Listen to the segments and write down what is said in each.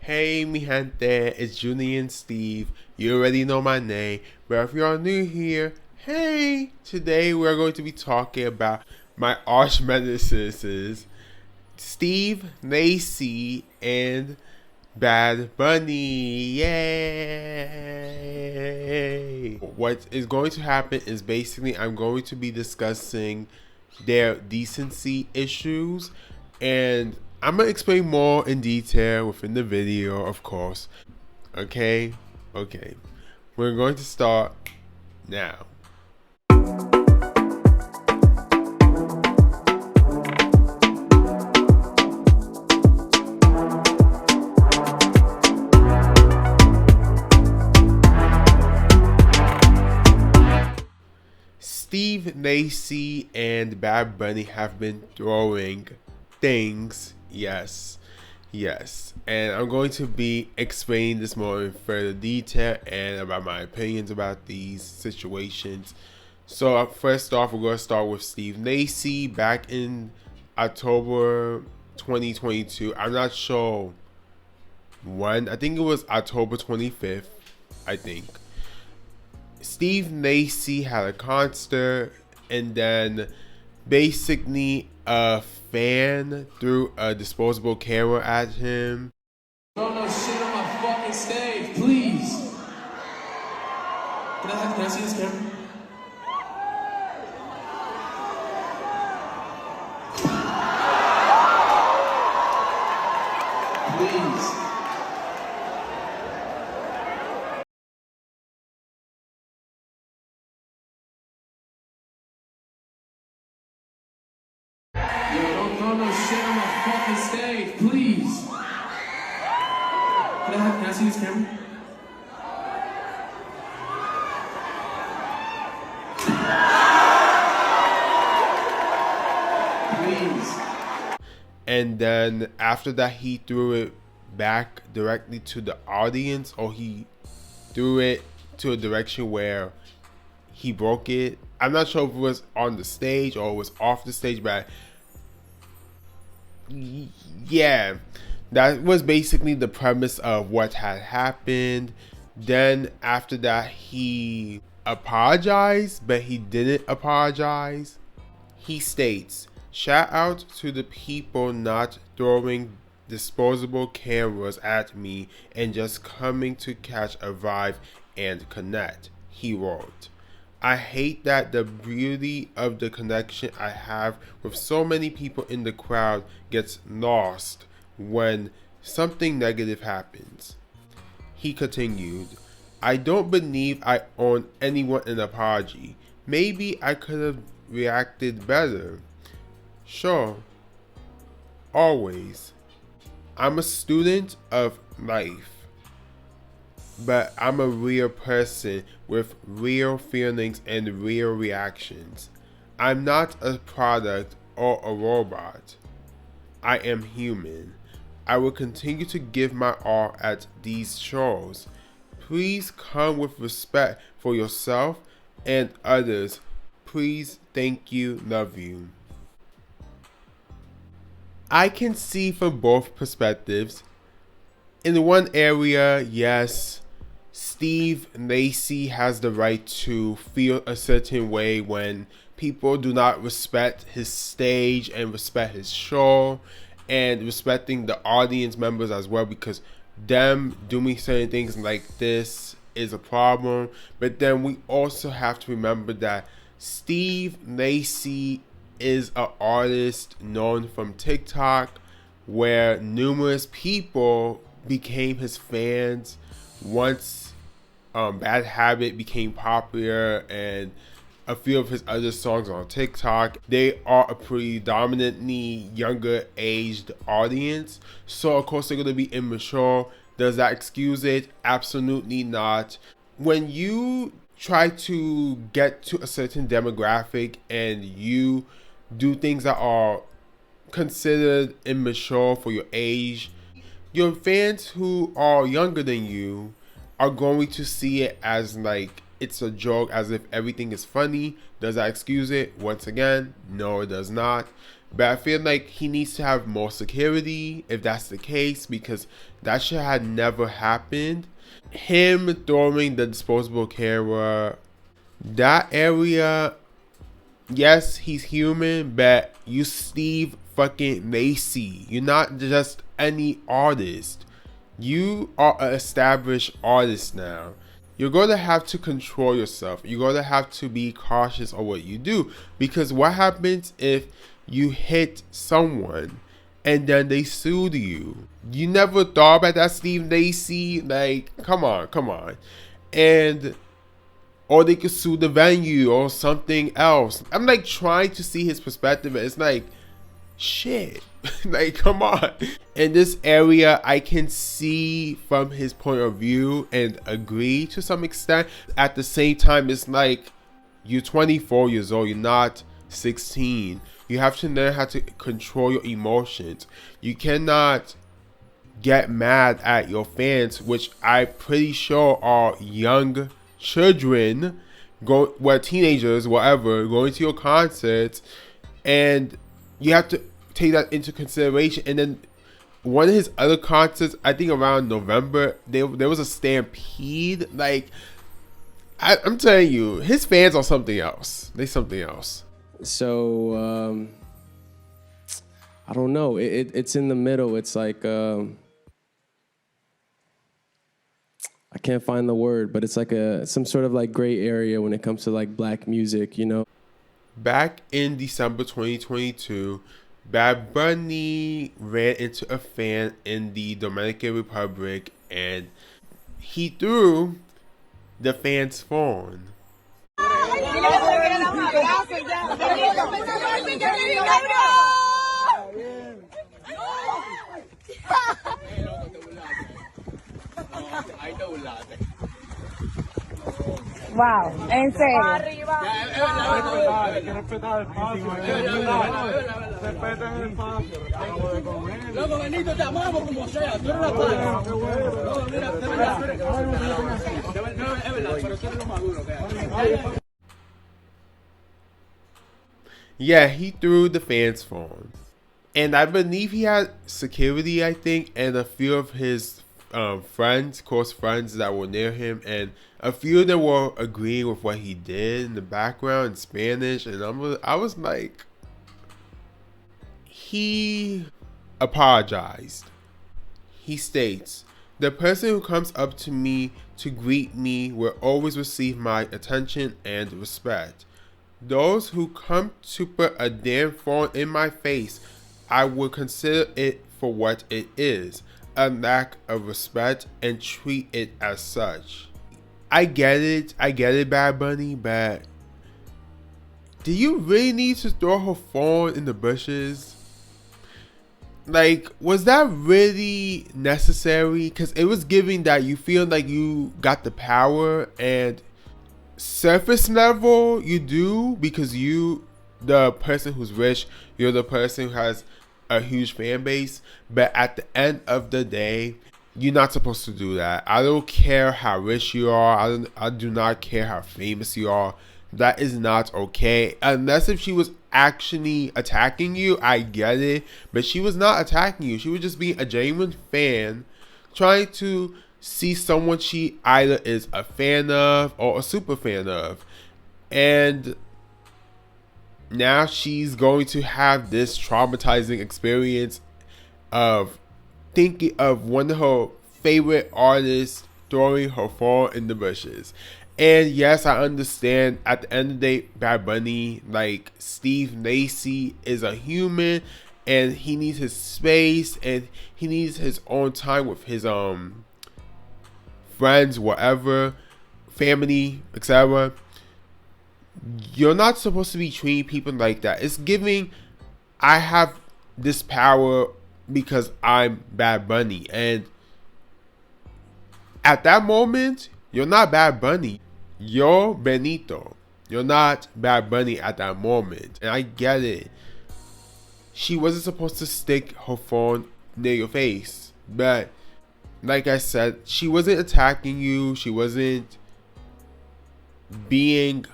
Hey mi gente, it's Julian Steve. You already know my name, but if you're new here, hey! Today we're going to be talking about my arch nemesis, Steve Lacy and Bad Bunny. Yay! What is going to happen is basically I'm going to be discussing their decency issues, and I'm gonna explain more in detail within the video, of course. Okay? Okay. We're going to start now. Steve Lacy and Bad Bunny have been throwing things, yes, and I'm going to be explaining this more in further detail and about my opinions about these situations. So first off, we're going to start with Steve Lacy. Back in October 2022, I'm not sure when, I think it was October 25th, I think. Steve Lacy had a concert, and then basically a fan threw a disposable camera at him. Throw no shit on my fucking stage, please. Can I see this camera? Please. Yo, don't throw no shit on my fucking stage, please. Can I see this camera? Please. And then after that, he threw it back directly to the audience, or he threw it to a direction where he broke it. I'm not sure if it was on the stage or it was off the stage, but yeah, that was basically the premise of what had happened. Then after that, he apologized, but he didn't apologize. He states, "Shout out to the people not throwing disposable cameras at me and just coming to catch a vibe and connect," he wrote. "I hate that the beauty of the connection I have with so many people in the crowd gets lost when something negative happens." He continued, "I don't believe I owe anyone an apology. Maybe I could have reacted better. Sure, always. I'm a student of life, but I'm a real person with real feelings and real reactions. I'm not a product or a robot. I am human. I will continue to give my all at these shows. Please come with respect for yourself and others. Please, thank you, love you." I can see from both perspectives. In one area, yes, Steve Lacy has the right to feel a certain way when people do not respect his stage and respect his show, and respecting the audience members as well, because them doing certain things like this is a problem. But then we also have to remember that Steve Lacy is an artist known from TikTok, where numerous people became his fans once Bad Habit became popular, and a few of his other songs on TikTok. They are a predominantly younger aged audience, so of course they're going to be immature. Does that excuse it? Absolutely not. When you try to get to a certain demographic and you do things that are considered immature for your age, your fans who are younger than you are going to see it as like it's a joke, as if everything is funny. Does that excuse it? Once again, no, it does not. But I feel like he needs to have more security if that's the case, because that shit had never happened. Him throwing the disposable camera, that area, yes, he's human, but you Steve fucking Lacy. You're not just any artist. You are an established artist now. You're going to have to control yourself. You're going to have to be cautious of what you do. Because what happens if you hit someone and then they sued you? You never thought about that, Steve Lacy? Like, come on. And or they could sue the venue or something else. I'm like trying to see his perspective. It's like, shit. Like, come on. In this area, I can see from his point of view and agree to some extent. At the same time, it's like, you're 24 years old. You're not 16. You have to learn how to control your emotions. You cannot get mad at your fans, which I'm pretty sure are young children, teenagers, whatever, going to your concerts, and you have to take that into consideration. And then one of his other concerts, I think around November, there was a stampede. Like, I'm telling you, his fans are something else. They something else. So I don't know. It's in the middle. It's like I can't find the word, but it's like some sort of like gray area when it comes to like black music, you know. Back in December 2022, Bad Bunny ran into a fan in the Dominican Republic and he threw the fan's phone. Wow, en serio. Yeah, he threw the fan's phone. And I believe he had security, I think, and a few of his close friends that were near him, and a few of them were agreeing with what he did in the background in Spanish, and I was like, he apologized. He states, "The person who comes up to me to greet me will always receive my attention and respect. Those who come to put a damn phone in my face, I would consider it for what it is, a lack of respect, and treat it as such." I get it, Bad Bunny, but do you really need to throw her phone in the bushes? Like, was that really necessary? Because it was giving that you feel like you got the power, and surface level you do, because you, the person who's rich, you're the person who has a huge fan base, but at the end of the day, you're not supposed to do that. I don't care how rich you are. I do not care how famous you are. That is not okay. Unless if she was actually attacking you, I get it. But she was not attacking you. She was just being a genuine fan, trying to see someone she either is a fan of or a super fan of. And now she's going to have this traumatizing experience of thinking of one of her favorite artists throwing her phone in the bushes. And yes, I understand at the end of the day, Bad Bunny, like Steve Lacy, is a human and he needs his space and he needs his own time with his friends, whatever, family, etc. You're not supposed to be treating people like that. It's giving, I have this power because I'm Bad Bunny. And at that moment, you're not Bad Bunny. You're Benito. You're not Bad Bunny at that moment. And I get it. She wasn't supposed to stick her phone near your face. But like I said, she wasn't attacking you. She wasn't being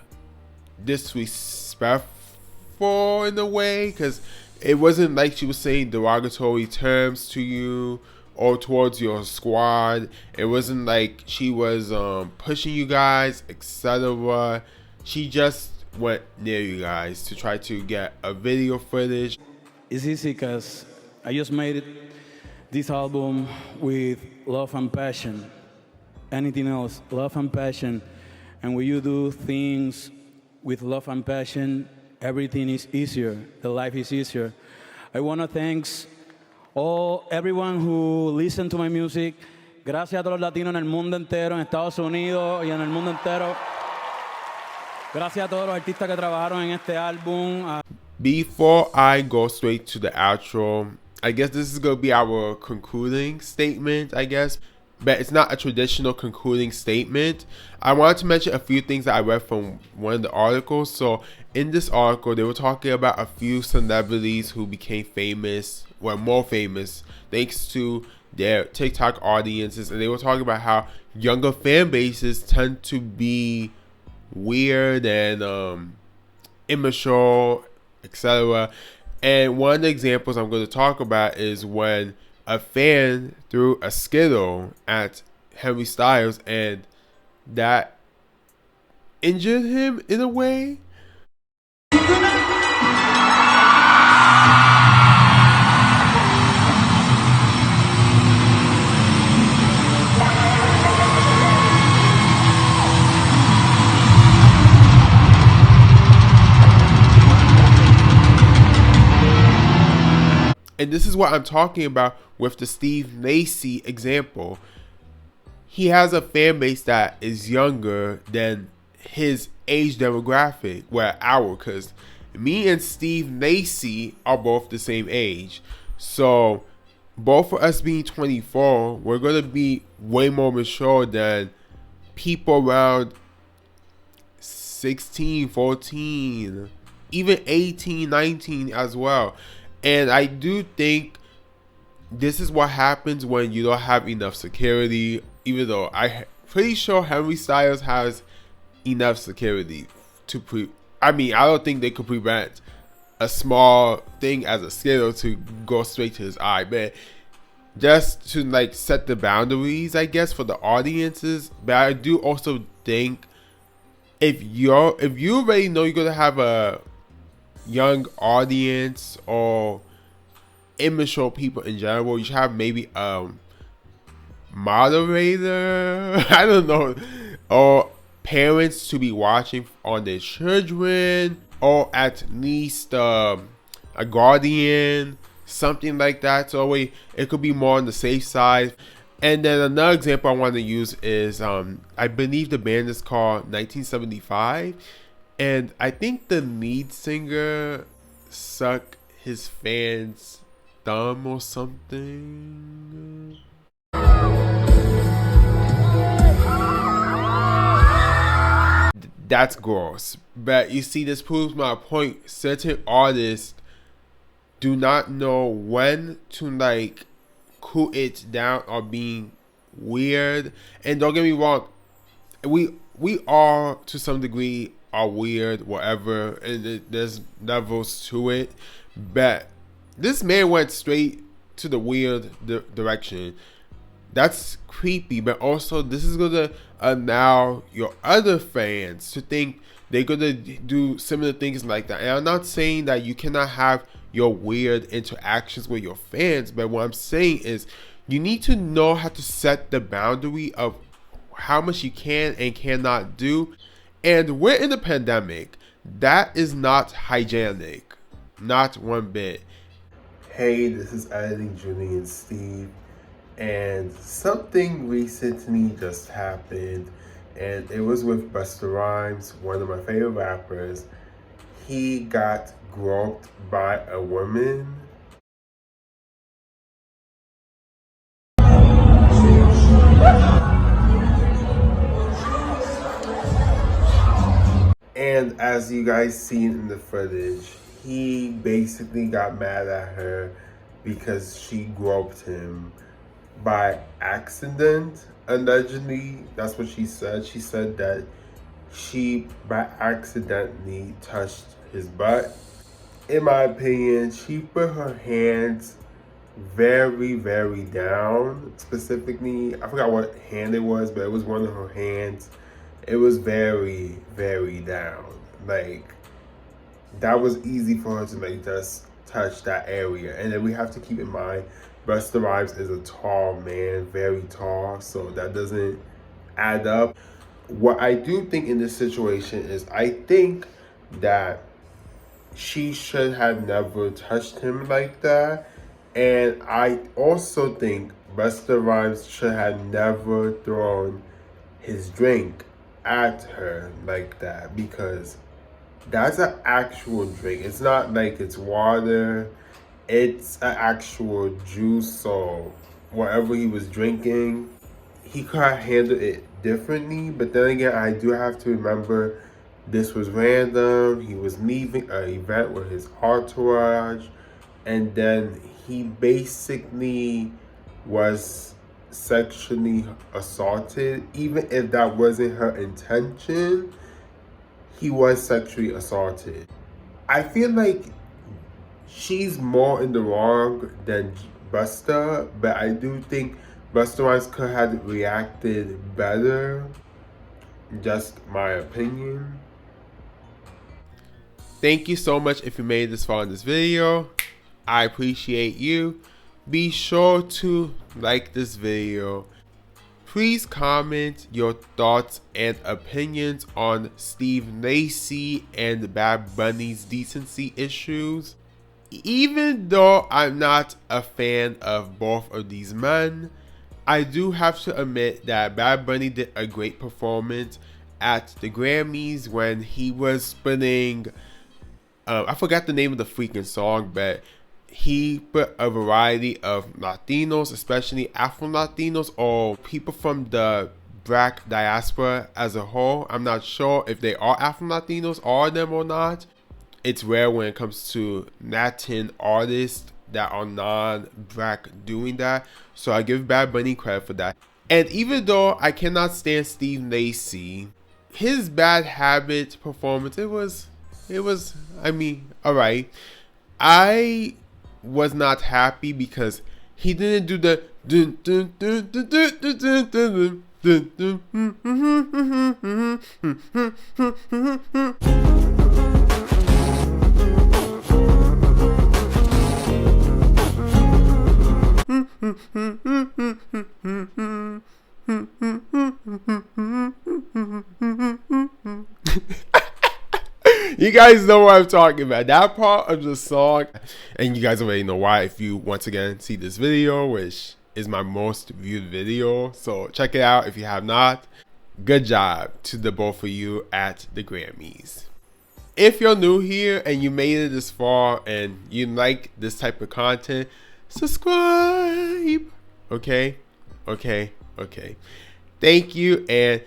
disrespectful in a way. Because It wasn't like she was saying derogatory terms to you or towards your squad. It wasn't like she was pushing you guys, etc. She just went near you guys to try to get a video footage. It's easy because I just made it, this album with love and passion. Anything else, love and passion. And when you do things with love and passion, everything is easier. The life is easier. I want to thank everyone who listened to my music. Gracias a todos los latinos en el mundo entero, en Estados Unidos y en el mundo entero. Gracias a todos los artistas que trabajaron en este álbum. Before I go straight to the outro, I guess this is going to be our concluding statement, I guess. But it's not a traditional concluding statement. I wanted to mention a few things that I read from one of the articles. So in this article, they were talking about a few celebrities who became famous, well, more famous, thanks to their TikTok audiences. And they were talking about how younger fan bases tend to be weird and immature, etc. And one of the examples I'm going to talk about is when a fan threw a Skittle at Harry Styles and that injured him in a way. And this is what I'm talking about with the Steve Lacy example. He has a fan base that is younger than his age demographic, because me and Steve Lacy are both the same age. So both of us being 24, we're going to be way more mature than people around 16, 14, even 18, 19 as well. And I do think this is what happens when you don't have enough security, even though I'm pretty sure Harry Styles has enough security to I don't think they could prevent a small thing as a Skittle to go straight to his eye, but just to like set the boundaries, I guess, for the audiences. But I do also think if you already know you're gonna have a young audience or immature people in general, you should have maybe a moderator, I don't know, or parents to be watching on their children, or at least a guardian, something like that, so it could be more on the safe side. And then another example I want to use is I believe the band is called 1975. And I think the lead singer sucked his fan's thumb or something. That's gross. But you see, this proves my point. Certain artists do not know when to like cool it down or being weird. And don't get me wrong, we are to some degree are weird, whatever, and there's levels to it, but this man went straight to the weird direction. That's creepy, but also this is gonna allow your other fans to think they're gonna do similar things like that. And I'm not saying that you cannot have your weird interactions with your fans, but what I'm saying is you need to know how to set the boundary of how much you can and cannot do. And we're in a pandemic. That is not hygienic. Not one bit. Hey, this is Editing Julie and Steve. And something recently just happened. And it was with Busta Rhymes, one of my favorite rappers. He got groped by a woman. And as you guys seen in the footage, he basically got mad at her because she groped him by accident, allegedly. That's what she said. She said that she by accidentally touched his butt. in my opinion, she put her hands very, very down. Specifically, I forgot what hand it was, but it was one of her hands. It was very, very down. Like, that was easy for her to like just touch that area. And then we have to keep in mind, Busta Rhymes is a tall man, very tall, so that doesn't add up. What I do think in this situation is I think that she should have never touched him like that. And I also think Busta Rhymes should have never thrown his drink at her like that, because that's an actual drink. It's not like it's water. It's an actual juice. So whatever he was drinking, he could have handled it differently. But then again, I do have to remember this was random. He was leaving an event with his entourage, and then he basically was sexually assaulted. Even if that wasn't her intention, he was sexually assaulted. I feel like she's more in the wrong than Busta, but I do think Busta Rhymes could have reacted better. Just my opinion. Thank you so much if you made this far in this video. I appreciate you. Be sure to like this video. Please comment your thoughts and opinions on Steve Lacy and Bad Bunny's Decency issues. Even though I'm not a fan of both of these men, I do have to admit that Bad Bunny did a great performance at the Grammys when he was spinning, I forgot the name of the freaking song, but he put a variety of Latinos, especially Afro-Latinos, or people from the Black diaspora as a whole. I'm not sure if they are Afro-Latinos, all of them or not. It's rare when it comes to Latin artists that are non-Black doing that. So I give Bad Bunny credit for that. And even though I cannot stand Steve Lacy, his Bad Habit performance, it was, I mean, alright. I was not happy because he didn't do the dun, dun, dun, dun, dun, dun, dun, dun, dun, You guys know what I'm talking about. That part of the song. And you guys already know why if you once again see this video, which is my most viewed video. So check it out if you have not. Good job to the both of you at the Grammys. If you're new here and you made it this far and you like this type of content, subscribe. Okay? Thank you, and